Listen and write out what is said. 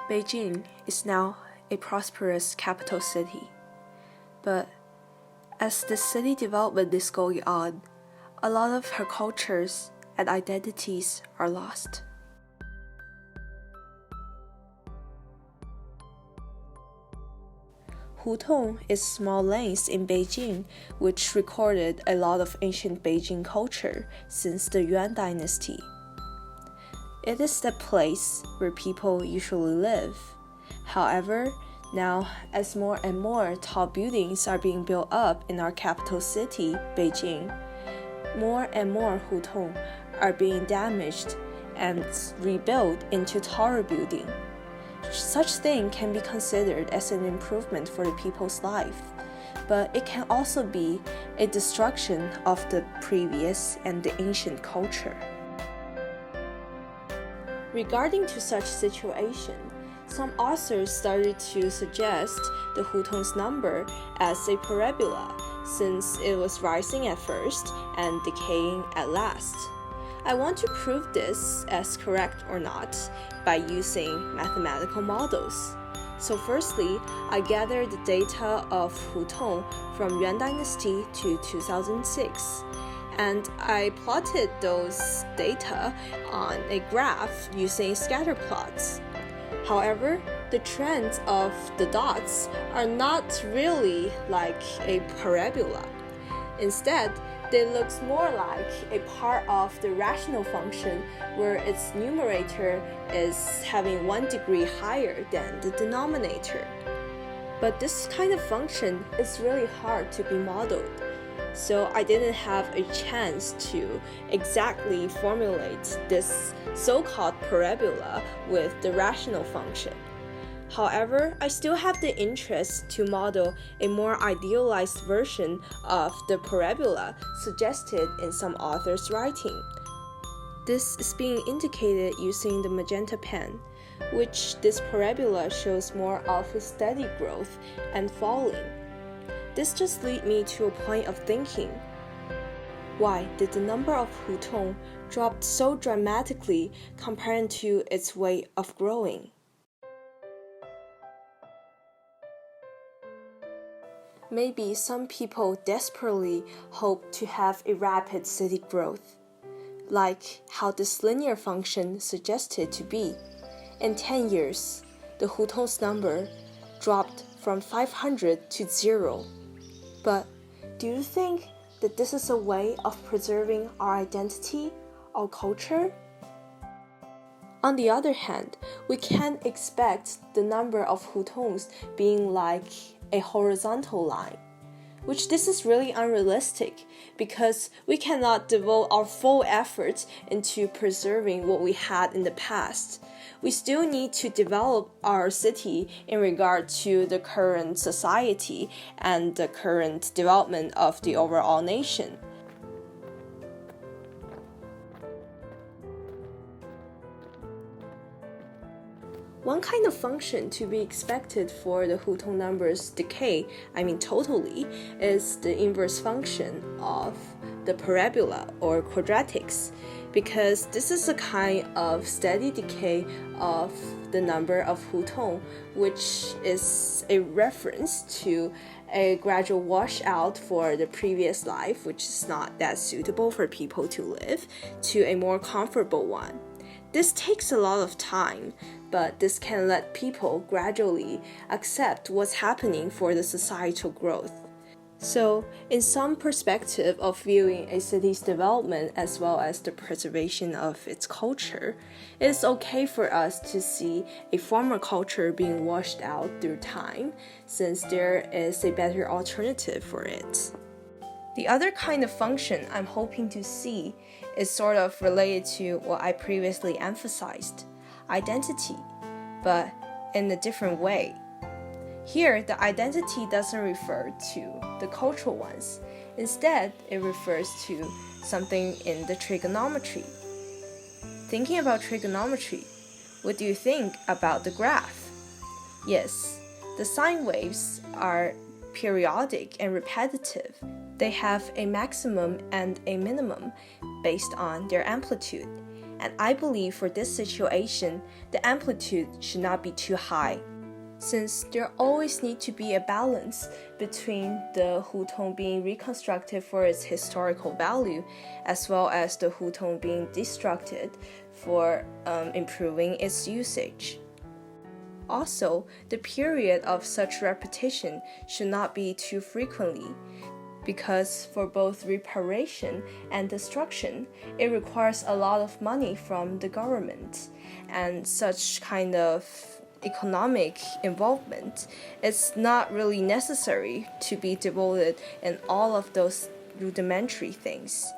Beijing is now a prosperous capital city, but as the city development is going on, a lot of her cultures and identities are lost. Hutong is small lanes in Beijing which recorded a lot of ancient Beijing culture since the Yuan dynasty. It is the place where people usually live. However, now as more and more tall buildings are being built up in our capital city, Beijing, more and more Hutong are being damaged and rebuilt into taller buildings. Such thing can be considered as an improvement for the people's life, but it can also be a destruction of the previous and the ancient culture. Regarding to such situation, some authors started to suggest the Hutongs number as a parabola, since it was rising at first and decaying at last. I want to prove this as correct or not by using mathematical models. So firstly, I gathered the data of Hutong from Yuan Dynasty to 2006, and I plotted those data on a graph using scatter plots. However, the trends of the dots are not really like a parabola. Instead, they look more like a part of the rational function where its numerator is having 1 degree higher than the denominator. But this kind of function is really hard to be modeled, so I didn't have a chance to exactly formulate this so-called parabola with the rational function. However, I still have the interest to model a more idealized version of the parabola suggested in some authors' writing. This is being indicated using the magenta pen, which this parabola shows more of a steady growth and falling. This just leads me to a point of thinking. Why did the number of Hutong drop so dramatically compared to its way of growing? Maybe some people desperately hope to have a rapid city growth, like how this linear function suggested to be. In 10 years, the Hutong's number dropped from 500 to 0. But do you think that this is a way of preserving our identity, our culture? On the other hand, we can't expect the number of Hutongs being like a horizontal line, which this is really unrealistic because we cannot devote our full effort into preserving what we had in the past. We still need to develop our city in regard to the current society and the current development of the overall nation. One kind of function to be expected for the Hutong numbers decay, totally, is the inverse function of the parabola or quadratics, because this is a kind of steady decay of the number of Hutong, which is a reference to a gradual washout for the previous life, which is not that suitable for people to live, to a more comfortable one. This takes a lot of time, but this can let people gradually accept what's happening for the societal growth. So, in some perspective of viewing a city's development as well as the preservation of its culture, it is okay for us to see a former culture being washed out through time, since there is a better alternative for it. The other kind of function I'm hoping to see is sort of related to what I previously emphasized, identity, but in a different way. Here, the identity doesn't refer to the cultural ones. Instead, it refers to something in the trigonometry. Thinking about trigonometry, what do you think about the graph? Yes, the sine waves are periodic and repetitive. They have a maximum and a minimum based on their amplitude. and I believe for this situation, the amplitude should not be too high, since there always need to be a balance between the Hutong being reconstructed for its historical value, as well as the Hutong being destructed for improving its usage. Also, the period of such repetition should not be too frequently, because for both reparation and destruction, it requires a lot of money from the government, and such kind of economic involvement is not really necessary to be devoted in all of those rudimentary things.